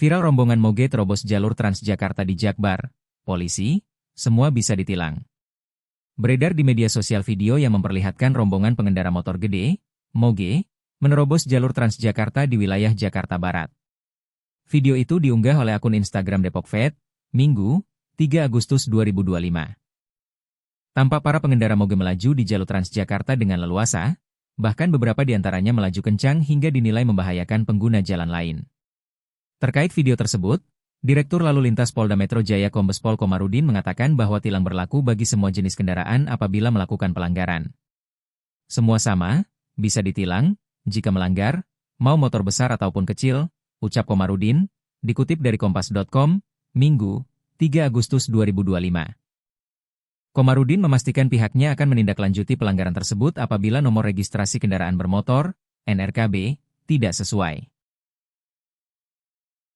Viral rombongan moge terobos jalur Transjakarta di Jakbar. Polisi, semua bisa ditilang. Beredar di media sosial video yang memperlihatkan rombongan pengendara motor gede, moge, menerobos jalur Transjakarta di wilayah Jakarta Barat. Video itu diunggah oleh akun Instagram Depok Vet, Minggu, 3 Agustus 2025. Tampak para pengendara moge melaju di jalur Transjakarta dengan leluasa, bahkan beberapa di antaranya melaju kencang hingga dinilai membahayakan pengguna jalan lain. Terkait video tersebut, Direktur Lalu Lintas Polda Metro Jaya Kombes Pol Komarudin mengatakan bahwa tilang berlaku bagi semua jenis kendaraan apabila melakukan pelanggaran. Semua sama, bisa ditilang, jika melanggar, mau motor besar ataupun kecil, ucap Komarudin, dikutip dari kompas.com, Minggu, 3 Agustus 2025. Komarudin memastikan pihaknya akan menindaklanjuti pelanggaran tersebut apabila nomor registrasi kendaraan bermotor, NRKB, tidak sesuai.